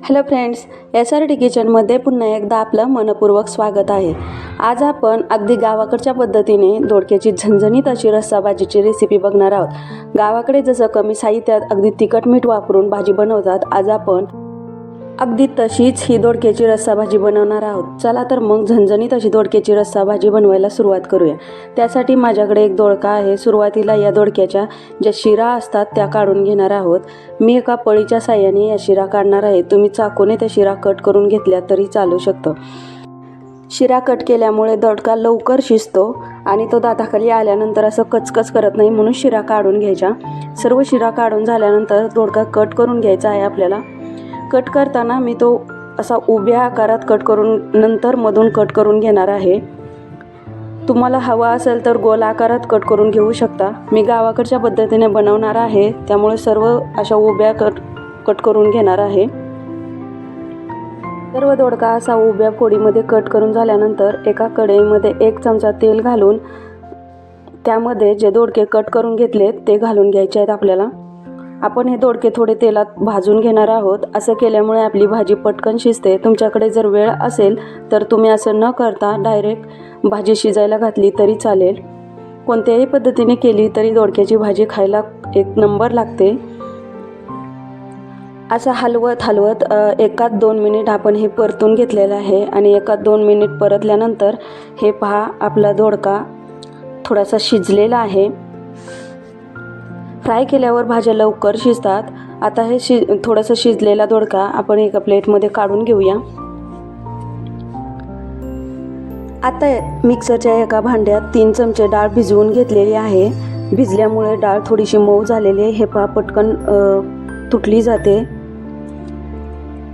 Hello friends, SRT किचनमध्ये पुन्हा एकदा आपलं मनपूर्वक स्वागत आहे। आज आपण अगदी गावाकडच्या पद्धतीने दोडक्याची झणझणीत अशी रस्सा भाजीची रेसिपी बघणार आहोत। गावाकडे जसं कमी साहित्यात अगदी तिखट मीठ वापरून भाजी बनवतात, आज आपण अगदी तशीच ही दोडक्याची रस्सा भाजी बनवणार आहोत। चला तर मग झणझणीत अशी दोडक्याची रस्सा भाजी बनवायला सुरुवात करूया। त्यासाठी माझ्याकडे एक दोडका आहे। सुरुवातीला या दोडक्याच्या ज्या शिरा असतात त्या काढून घेणार आहोत। मी एका पळीच्या साहाय्याने या शिरा काढणार आहे। तुम्ही चाकूने त्या शिरा कट करून घेतल्या तरी चालू शकतं। शिरा कट केल्यामुळे दोडका लवकर शिजतो आणि तो दाताखाली आल्यानंतर असं कचकच करत नाही, म्हणून शिरा काढून घ्यायच्या। सर्व शिरा काढून झाल्यानंतर दोडका कट करून घ्यायचा आहे आपल्याला। कट करताना मी तो असा उभ्या आकारात कट करून नंतर मधून कट करून घेणार आहे। तुम्हाला हवा असेल तर गोल आकारात कट करून घेऊ शकता। मी गावाकडच्या पद्धतीने बनवणार आहे, त्यामुळे सर्व अशा उभ्या कट करून घेणार आहे। सर्व दोडका असा उभ्या फोडीमध्ये कट करून झाल्यानंतर एका कढईमध्ये 1 चमचा तेल घालून त्यामध्ये जे दोडके कट करून घेतले ते घालून घ्यायचे आहेत आपल्याला। आपण हे दोडके थोडे तेलात भाजून घेणार आहोत। असं केल्यामुळे आपली भाजी पटकन शिजते। तुमच्याकडे जर वेळ असेल तर तुम्ही असं न करता डायरेक्ट भाजी शिजायला घातली तरी चालेल। कोणत्याही पद्धतीने केली तरी दोडक्याची भाजी खायला एक नंबर लागते। असं हलवत 1-2 मिनिट आपण हे परतून घेतलेलं आहे आणि 1-2 मिनिट परतल्यानंतर हे पहा, आपला दोडका थोडासा शिजलेला आहे। फ्राय केल्यावर भाज्या लवकर शिजतात। आता हे थोडासा शिजलेला दोडका आपण एका प्लेटमध्ये काढून घेऊया। आता मिक्सरच्या एका भांड्यात 3 चमचे डाळ भिजवून घेतलेली आहे। भिजल्यामुळे डाळ थोडीशी मऊ झालेली आहे। हे पहा, पटकन तुटली जाते।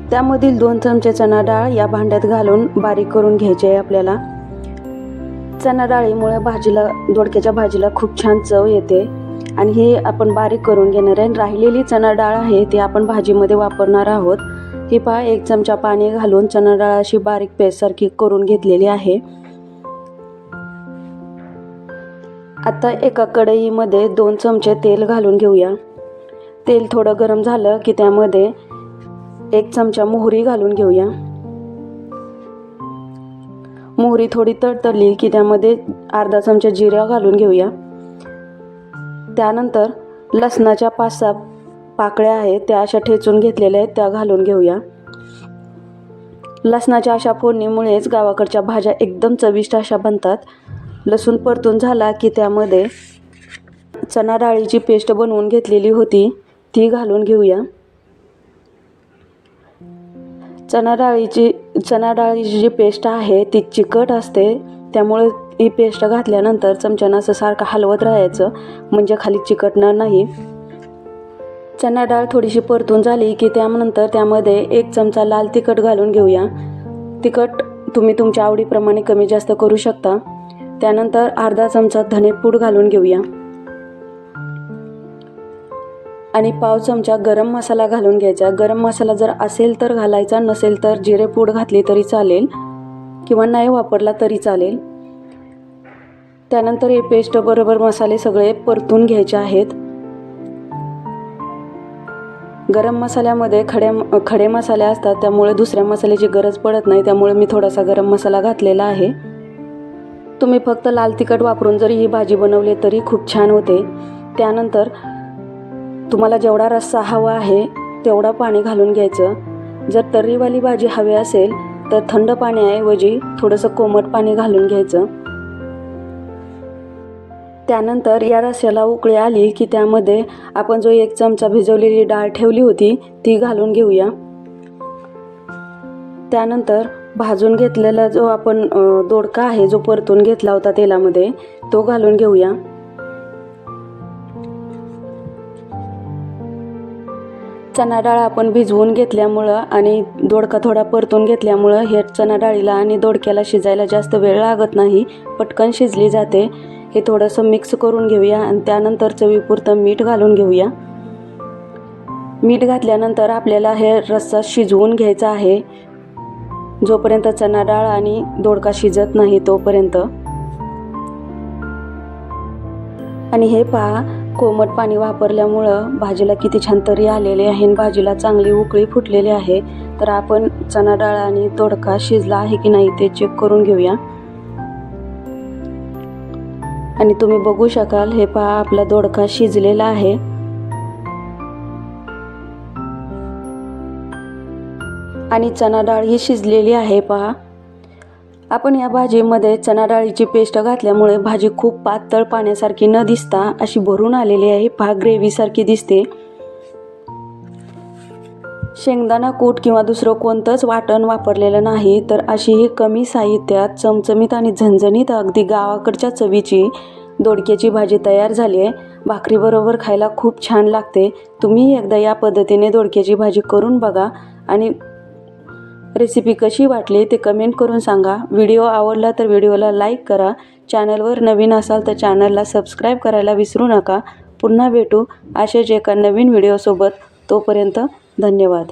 त्यामधील 2 चमचे चणा डाळ या भांड्यात घालून बारीक करून घ्यायचे आहे आपल्याला। चणा डाळीमुळे दोडक्याच्या भाजीला खूप छान चव येते आणि हे आपण बारीक करून घेणार आहे। राहिलेली चणा डाळ आहे ती आपण भाजीमध्ये वापरणार आहोत। हे पहा, 1 चमचा पाणी घालून चणा डाळ अशी बारीक पेस्ट सारखी करून घेतलेली आहे। आता एका कढईमध्ये 2 चमचे तेल घालून घेऊया। तेल थोडं गरम झालं की त्यामध्ये 1 चमचा मोहरी घालून घेऊया। मोहरी थोडी तडतडली की त्यामध्ये अर्धा चमचा जिरा घालून घेऊया। त्यानंतर लसणाच्या 5-6 पाकळ्या आहेत त्या अशा ठेचून घेतलेल्या आहेत त्या घालून घेऊया। लसणाच्या अशा फोडणीमुळेच गावाकडच्या भाज्या एकदम चविष्ट अशा बनतात। लसूण परतून झाला की त्यामध्ये चणा डाळीची पेस्ट बनवून घेतलेली होती ती घालून घेऊया। चणा डाळीची जी पेस्ट आहे ती चिकट असते, त्यामुळे ही पेस्ट घातल्यानंतर चमच्यानं असं सारखं हलवत राहायचं, म्हणजे खाली चिकटणार नाही। चणा डाळ थोडीशी परतून झाली की त्यानंतर त्यामध्ये 1 चमचा लाल तिखट घालून घेऊया। तिखट तुम्ही तुमच्या आवडीप्रमाणे कमी जास्त करू शकता। त्यानंतर अर्धा चमचा धनेपूड घालून घेऊया आणि पाव चमचा गरम मसाला घालून घ्यायचा। गरम मसाला जर असेल तर घालायचा, नसेल तर जिरेपूड घातली तरी चालेल किंवा नाही वापरला तरी चालेल। त्यानंतर हे पेस्ट बरोबर मसाले सगळे परतून घ्यायचे आहेत। गरम मसाल्यामध्ये खडे मसाले असतात, त्यामुळे दुसऱ्या मसाल्याची गरज पडत नाही, त्यामुळे मी थोडासा गरम मसाला घातलेला आहे। तुम्ही फक्त लाल तिखट वापरून जरी ही भाजी बनवली तरी खूप छान होते। त्यानंतर तुम्हाला जेवढा रस्सा हवा आहे तेवढा पाणी घालून घ्यायचं। जर तर्रीवाली भाजी हवी असेल तर थंड पाण्याऐवजी थोडंसं कोमट पाणी घालून घ्यायचं। त्यानंतर या रस्स्याला उकळी आली की त्यामध्ये आपण जो 1 चमचा भिजवलेली डाळ ठेवली होती ती घालून घेऊया। त्यानंतर भाजून घेतलेला जो आपण दोडका आहे जो परतून घेतला होता तेलामध्ये तो घालून घेऊया। चणा डाळ आपण भिजवून घेतल्यामुळं आणि दोडका थोडा परतून घेतल्यामुळं हे चणा डाळीला आणि दोडक्याला शिजायला जास्त वेळ लागत नाही, पटकन शिजली जाते। हे थोडंसं मिक्स करून घेऊया आणि त्यानंतर चवीपुरतं मीठ घालून घेऊया। मीठ घातल्यानंतर आपल्याला हे रस्सा शिजवून घ्यायचा आहे, जोपर्यंत चणा डाळ आणि दोडका शिजत नाही तोपर्यंत। आणि हे पहा, कोमट पाणी वापरल्यामुळं भाजीला किती छान तरी आलेले आहे आणि भाजीला चांगली उकळी फुटलेली आहे. तर आपण चणा डाळ आणि दोडका शिजला आहे की नाही ते चेक करून घेऊया. आणि तुम्ही बघू शकाल, हे पहा आपला दोडका शिजलेला आहे. आणि चणा डाळ ही शिजलेली आहे पहा. आपण या भाजीमध्ये चणा डाळीची पेस्ट घातल्यामुळे भाजी खूप पातळ पाण्यासारखी न दिसता अशी भरून आलेली आहे पहा, ग्रेव्हीसारखी दिसते. शेंगदाणा कूट किंवा दुसरं कोणतंच वाटण वापरलेलं नाही. तर अशी ही कमी साहित्यात चमचमीत आणि झणझणीत अगदी गावाकडच्या चवीची दोडक्याची भाजी तयार झाली आहे. भाकरीबरोबर खायला खूप छान लागते. तुम्ही एकदा या पद्धतीने दोडक्याची भाजी करून बघा आणि रेसिपी कशी वाटली ते कमेंट करून सांगा. व्हिडिओ आवडला तर व्हिडिओला लाईक करा. चॅनलवर नवीन असाल तर चॅनलला सबस्क्राईब करायला विसरू नका. पुन्हा भेटू अशाच एका नवीन व्हिडिओसोबत. तोपर्यंत धन्यवाद.